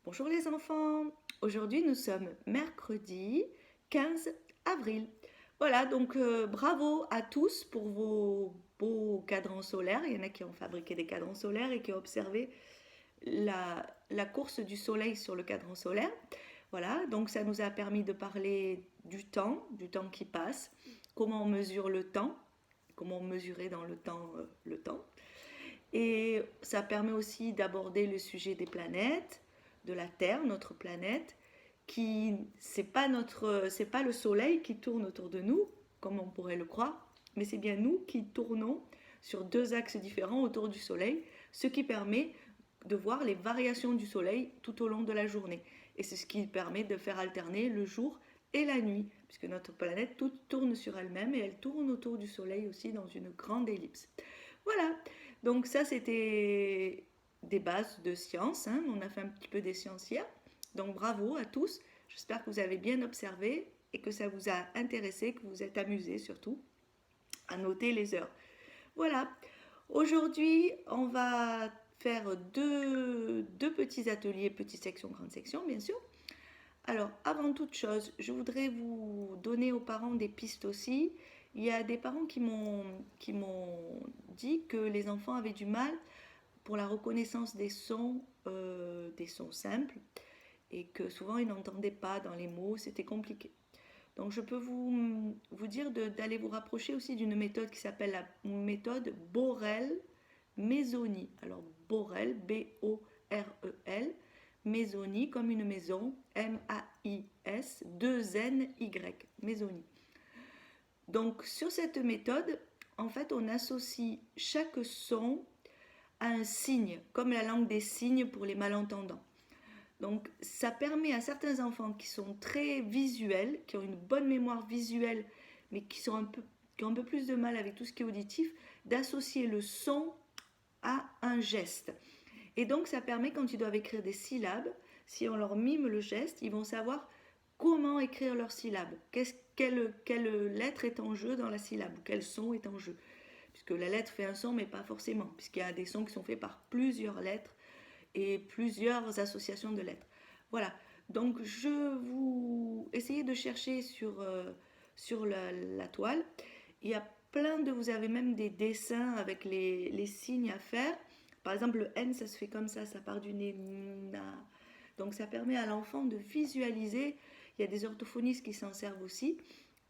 Bonjour les enfants, aujourd'hui nous sommes mercredi 15 avril. Voilà, donc bravo à tous pour vos beaux cadrans solaires. Il y en a qui ont fabriqué des cadrans solaires et qui ont observé la course du soleil sur le cadran solaire. Voilà, donc ça nous a permis de parler du temps qui passe, comment on mesure le temps, comment mesurer dans le temps. Et ça permet aussi d'aborder le sujet des planètes, de la Terre, notre planète, qui c'est pas le Soleil qui tourne autour de nous, comme on pourrait le croire, mais c'est bien nous qui tournons sur deux axes différents autour du Soleil, ce qui permet de voir les variations du Soleil tout au long de la journée. Et c'est ce qui permet de faire alterner le jour et la nuit, puisque notre planète toute tourne sur elle-même et elle tourne autour du Soleil aussi dans une grande ellipse. Voilà, donc ça c'était des bases de sciences, hein. On a fait un petit peu des sciences hier. Donc bravo à tous, j'espère que vous avez bien observé et que ça vous a intéressé, que vous vous êtes amusés surtout à noter les heures. Voilà, aujourd'hui on va faire deux petits ateliers, petite section, grande section bien sûr. Alors, avant toute chose, je voudrais vous donner aux parents des pistes aussi. Il y a des parents qui m'ont dit que les enfants avaient du mal pour la reconnaissance des sons simples, et que souvent ils n'entendaient pas dans les mots, c'était compliqué. Donc je peux vous dire d'aller vous rapprocher aussi d'une méthode qui s'appelle la méthode Borel-Maisony. Alors Borel, B-O-R-E-L, Maisony comme une maison, M-A-I-S, 2-N-Y, Maisony. Donc sur cette méthode, en fait on associe chaque son à un signe, comme la langue des signes pour les malentendants. Donc ça permet à certains enfants qui sont très visuels, qui ont une bonne mémoire visuelle, mais qui ont un peu plus de mal avec tout ce qui est auditif, d'associer le son à un geste. Et donc ça permet, quand ils doivent écrire des syllabes, si on leur mime le geste, ils vont savoir comment écrire leurs syllabes, quelle lettre est en jeu dans la syllabe, ou quel son est en jeu. Puisque la lettre fait un son, mais pas forcément, puisqu'il y a des sons qui sont faits par plusieurs lettres et plusieurs associations de lettres. Voilà, donc je vous essayez de chercher sur la toile. Il y a vous avez même des dessins avec les signes à faire. Par exemple, le N, ça se fait comme ça part du nez. Donc ça permet à l'enfant de visualiser. Il y a des orthophonistes qui s'en servent aussi.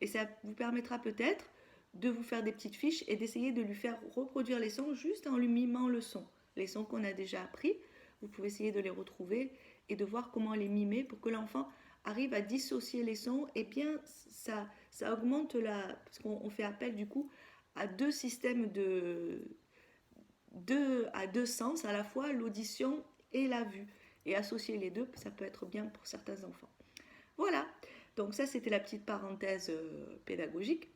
Et ça vous permettra peut-être de vous faire des petites fiches et d'essayer de lui faire reproduire les sons juste en lui mimant le son. Les sons qu'on a déjà appris, vous pouvez essayer de les retrouver et de voir comment les mimer pour que l'enfant arrive à dissocier les sons. Et bien ça augmente parce qu'on fait appel du coup à deux systèmes à deux sens, à la fois l'audition et la vue. Et associer les deux, ça peut être bien pour certains enfants. Voilà, donc ça c'était la petite parenthèse pédagogique.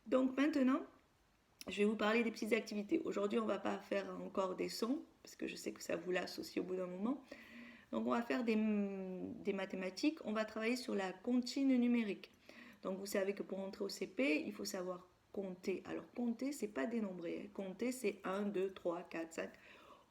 Donc maintenant, je vais vous parler des petites activités. Aujourd'hui, on ne va pas faire encore des sons, parce que je sais que ça vous lasse aussi au bout d'un moment. Donc on va faire des mathématiques, on va travailler sur la comptine numérique. Donc vous savez que pour entrer au CP, il faut savoir compter. Alors compter, c'est pas dénombrer. Compter, c'est 1, 2, 3, 4, 5,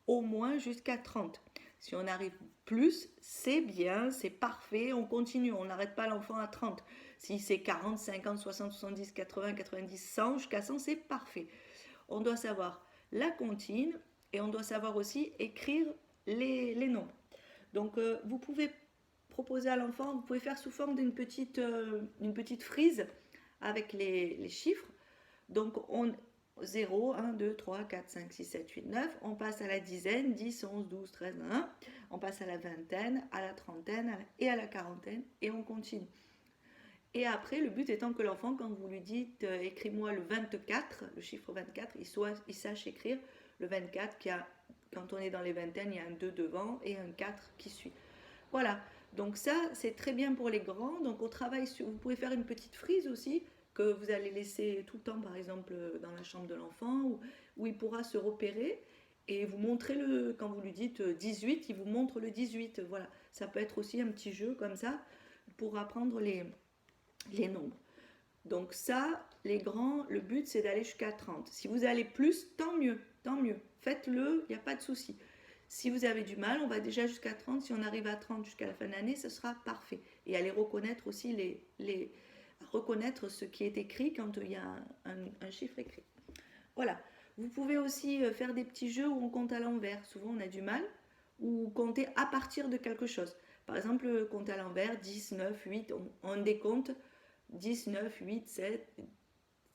au moins jusqu'à 30. Si on arrive plus, c'est bien, c'est parfait, on continue, on n'arrête pas l'enfant à 30. Si c'est 40, 50, 60, 70, 80, 90, 100, jusqu'à 100, c'est parfait. On doit savoir la comptine et on doit savoir aussi écrire les nombres. Donc vous pouvez proposer à l'enfant, vous pouvez faire sous forme d'une petite frise avec les chiffres. Donc on 0, 1, 2, 3, 4, 5, 6, 7, 8, 9. On passe à la dizaine, 10, 11, 12, 13, 1. On passe à la vingtaine, à la trentaine et à la quarantaine et on continue. Et après, le but étant que l'enfant, quand vous lui dites écris-moi le 24, le chiffre 24, il sache écrire le 24 quand on est dans les vingtaines, il y a un 2 devant et un 4 qui suit. Voilà, donc ça c'est très bien pour les grands. Donc au travail, vous pouvez faire une petite frise aussi que vous allez laisser tout le temps, par exemple dans la chambre de l'enfant, où il pourra se repérer et vous montrer quand vous lui dites 18, il vous montre le 18. Voilà, ça peut être aussi un petit jeu comme ça pour apprendre les nombres. Donc ça, les grands, le but c'est d'aller jusqu'à 30. Si vous allez plus, tant mieux, tant mieux. Faites-le, il n'y a pas de souci. Si vous avez du mal, on va déjà jusqu'à 30. Si on arrive à 30 jusqu'à la fin de l'année, ce sera parfait. Et à les reconnaître aussi, reconnaître ce qui est écrit quand il y a un chiffre écrit. Voilà. Vous pouvez aussi faire des petits jeux où on compte à l'envers. Souvent, on a du mal. Ou compter à partir de quelque chose. Par exemple, compter à l'envers, 10, 9, 8, on décompte 10, 9, 8, 7,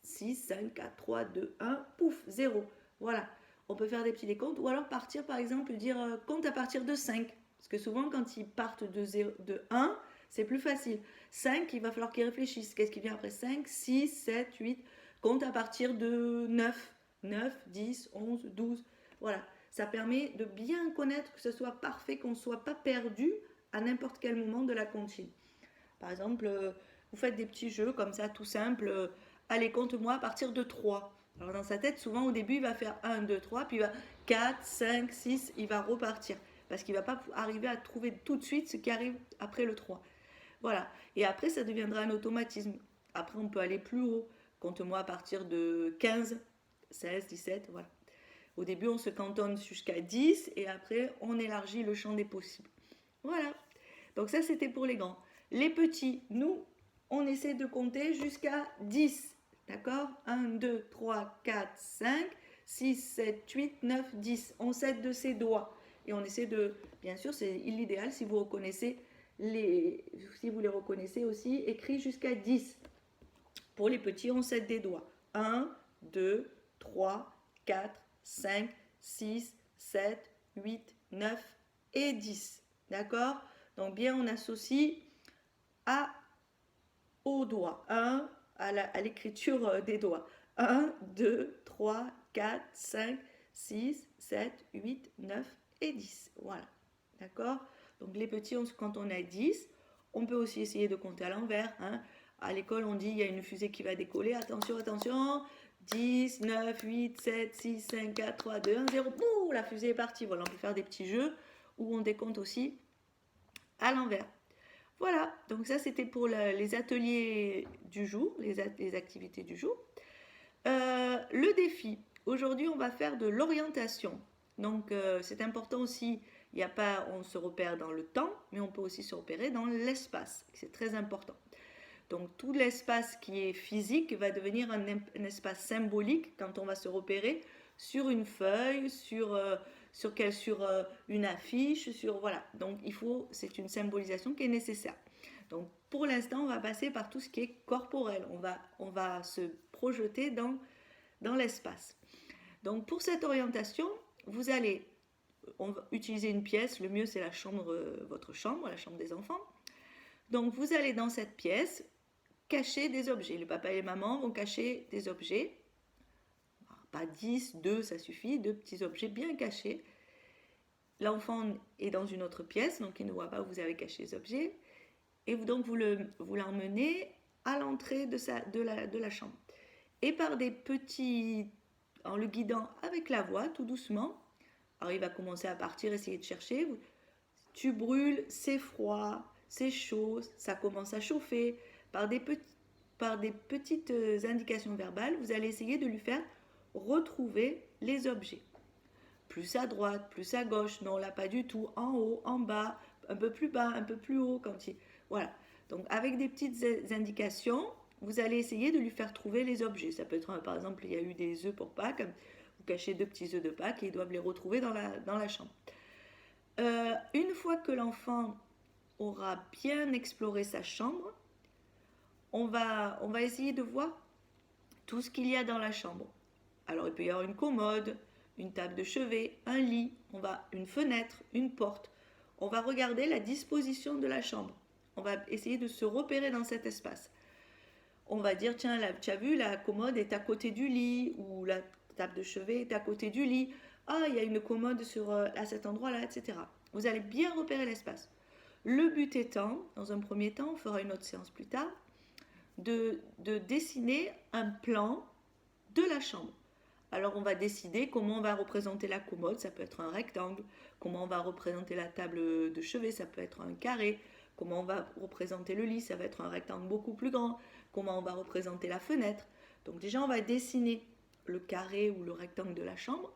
6, 5, 4, 3, 2, 1, pouf, 0. Voilà. On peut faire des petits décomptes ou alors partir par exemple, dire compte à partir de 5. Parce que souvent quand ils partent de 1, c'est plus facile. 5, il va falloir qu'ils réfléchissent. Qu'est-ce qui vient après 5, 6, 7, 8. Compte à partir de 9. 9, 10, 11, 12. Voilà. Ça permet de bien connaître, que ce soit parfait, qu'on ne soit pas perdu à n'importe quel moment de la comptine. Par exemple, vous faites des petits jeux comme ça, tout simple. Allez, compte-moi à partir de 3. Alors dans sa tête, souvent au début, il va faire 1, 2, 3, puis il va 4, 5, 6, il va repartir. Parce qu'il ne va pas arriver à trouver tout de suite ce qui arrive après le 3. Voilà. Et après, ça deviendra un automatisme. Après, on peut aller plus haut. Compte-moi à partir de 15, 16, 17, voilà. Au début, on se cantonne jusqu'à 10 et après, on élargit le champ des possibles. Voilà. Donc ça, c'était pour les grands. Les petits, nous, on essaie de compter jusqu'à 10. D'accord? 1, 2, 3, 4, 5, 6, 7, 8, 9, 10. On s'aide de ses doigts. Et on essaie de... Bien sûr, c'est l'idéal si vous reconnaissez si vous les reconnaissez aussi, écrit jusqu'à 10. Pour les petits, on s'aide des doigts. 1, 2, 3, 4, 5, 6, 7, 8, 9 et 10. D'accord? Donc bien, on associe au doigt. 1, à l'écriture des doigts. 1, 2, 3, 4, 5, 6, 7, 8, 9 et 10. Voilà. D'accord? Donc les petits, quand on a 10, on peut aussi essayer de compter à l'envers. Hein. À l'école, on dit il y a une fusée qui va décoller. Attention, attention. 10, 9, 8, 7, 6, 5, 4, 3, 2, 1, 0. Bouh, la fusée est partie. Voilà, on peut faire des petits jeux où on décompte aussi à l'envers. Voilà, donc ça c'était pour les ateliers du jour, les activités du jour. Le défi, aujourd'hui on va faire de l'orientation. Donc c'est important aussi, il y a pas, on se repère dans le temps, mais on peut aussi se repérer dans l'espace. C'est très important. Donc tout l'espace qui est physique va devenir un espace symbolique quand on va se repérer sur une feuille, sur une affiche, voilà. Donc c'est une symbolisation qui est nécessaire. Donc pour l'instant, on va passer par tout ce qui est corporel. On va se projeter dans l'espace. Donc pour cette orientation, on va utiliser une pièce. Le mieux c'est votre chambre, la chambre des enfants. Donc vous allez dans cette pièce cacher des objets. Le papa et les mamans vont cacher des objets. Pas 10, 2, ça suffit, 2 petits objets bien cachés. L'enfant est dans une autre pièce, donc il ne voit pas où vous avez caché les objets. Et vous l'emmenez à l'entrée de la chambre. Et par en le guidant avec la voix, tout doucement, alors il va commencer à partir, essayer de chercher. Tu brûles, c'est froid, c'est chaud, ça commence à chauffer. Par des petites indications verbales, vous allez essayer de lui faire retrouver les objets. Plus à droite, plus à gauche, non là pas du tout, en haut, en bas, un peu plus bas, un peu plus haut. Voilà. Donc avec des petites indications, vous allez essayer de lui faire trouver les objets. Ça peut être, par exemple, il y a eu des œufs pour Pâques, vous cachez 2 petits œufs de Pâques et ils doivent les retrouver dans la chambre. Une fois que l'enfant aura bien exploré sa chambre, on va essayer de voir tout ce qu'il y a dans la chambre. Alors il peut y avoir une commode, une table de chevet, un lit, une fenêtre, une porte. On va regarder la disposition de la chambre. On va essayer de se repérer dans cet espace. On va dire, tiens, tu as vu, la commode est à côté du lit, ou la table de chevet est à côté du lit. Ah, il y a une commode à cet endroit-là, etc. Vous allez bien repérer l'espace. Le but étant, dans un premier temps, on fera une autre séance plus tard, de dessiner un plan de la chambre. Alors on va décider comment on va représenter la commode, ça peut être un rectangle, comment on va représenter la table de chevet, ça peut être un carré, comment on va représenter le lit, ça va être un rectangle beaucoup plus grand, comment on va représenter la fenêtre. Donc déjà on va dessiner le carré ou le rectangle de la chambre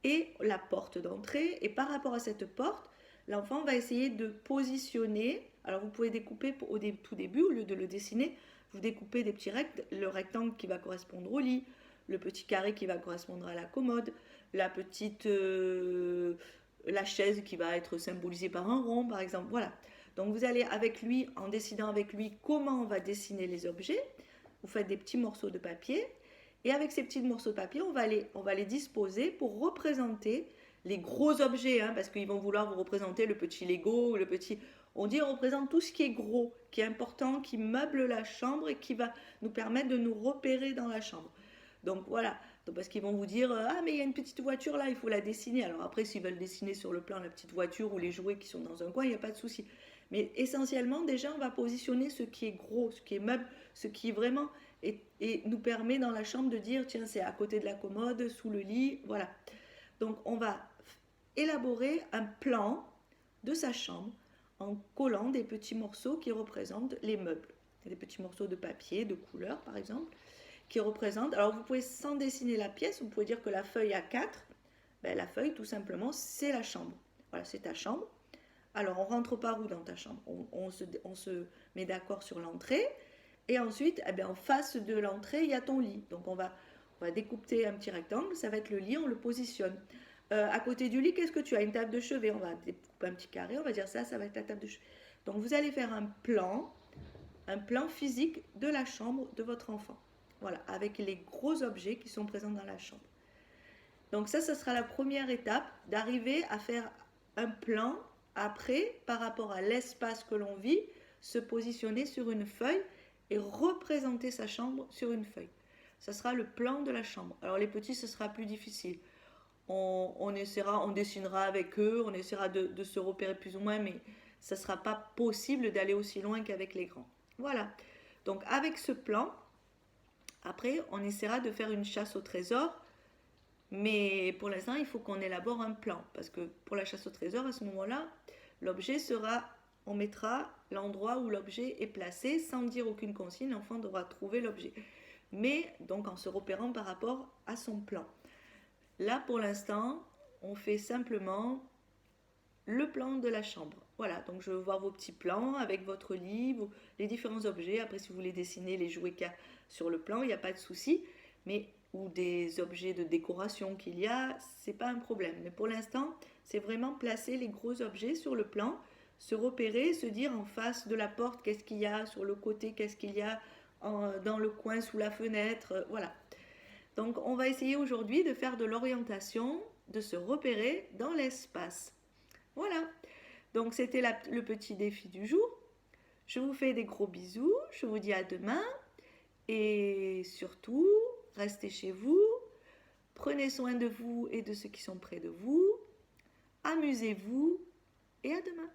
et la porte d'entrée. Et par rapport à cette porte, l'enfant va essayer de positionner. Alors vous pouvez découper au tout début, au lieu de le dessiner, vous découpez des petits rectangles, le rectangle qui va correspondre au lit, le petit carré qui va correspondre à la commode, la petite la chaise qui va être symbolisée par un rond par exemple. Voilà. Donc vous allez avec lui, en décidant avec lui comment on va dessiner les objets, vous faites des petits morceaux de papier et avec ces petits morceaux de papier, on va les disposer pour représenter les gros objets, hein, parce qu'ils vont vouloir vous représenter le petit Lego, le petit... On dit on représente tout ce qui est gros, qui est important, qui meuble la chambre et qui va nous permettre de nous repérer dans la chambre. Donc voilà, donc, parce qu'ils vont vous dire ah mais il y a une petite voiture là, il faut la dessiner. Alors après s'ils veulent dessiner sur le plan la petite voiture ou les jouets qui sont dans un coin, il n'y a pas de souci. Mais essentiellement déjà on va positionner ce qui est gros, ce qui est meuble, ce qui vraiment et nous permet dans la chambre de dire tiens c'est à côté de la commode, sous le lit, voilà. Donc on va élaborer un plan de sa chambre en collant des petits morceaux qui représentent les meubles. Des petits morceaux de papier, de couleur par exemple, qui représentent... Alors vous pouvez sans dessiner la pièce, vous pouvez dire que la feuille A4, ben, la feuille tout simplement c'est la chambre. Voilà, c'est ta chambre. Alors on rentre par où dans ta chambre? On se met d'accord sur l'entrée. Et ensuite, eh bien, en face de l'entrée, il y a ton lit. Donc on va découper un petit rectangle, ça va être le lit, on le positionne. À côté du lit, qu'est-ce que tu as? Une table de chevet, on va découper un petit carré, on va dire ça va être la table de chevet. Donc vous allez faire un plan physique de la chambre de votre enfant. Voilà, avec les gros objets qui sont présents dans la chambre. Donc ça sera la première étape, d'arriver à faire un plan, après, par rapport à l'espace que l'on vit, se positionner sur une feuille et représenter sa chambre sur une feuille. Ça sera le plan de la chambre. Alors les petits, ce sera plus difficile. On dessinera avec eux, on essaiera de se repérer plus ou moins, mais ça ne sera pas possible d'aller aussi loin qu'avec les grands. Voilà. Donc avec ce plan, après, on essaiera de faire une chasse au trésor, mais pour l'instant, il faut qu'on élabore un plan, parce que pour la chasse au trésor, à ce moment-là, l'objet sera, on mettra l'endroit où l'objet est placé, sans dire aucune consigne, l'enfant devra trouver l'objet. Mais donc en se repérant par rapport à son plan. Là, pour l'instant, on fait simplement le plan de la chambre. Voilà, donc je veux voir vos petits plans avec votre lit, les différents objets. Après, si vous voulez dessiner les jouets qu'il y a sur le plan, il n'y a pas de souci. Mais, ou des objets de décoration qu'il y a, c'est pas un problème. Mais pour l'instant, c'est vraiment placer les gros objets sur le plan, se repérer, se dire en face de la porte, qu'est-ce qu'il y a, sur le côté, qu'est-ce qu'il y a, dans le coin, sous la fenêtre, voilà. Donc, on va essayer aujourd'hui de faire de l'orientation, de se repérer dans l'espace. Voilà. Donc, c'était le petit défi du jour. Je vous fais des gros bisous. Je vous dis à demain. Et surtout, restez chez vous. Prenez soin de vous et de ceux qui sont près de vous. Amusez-vous. Et à demain.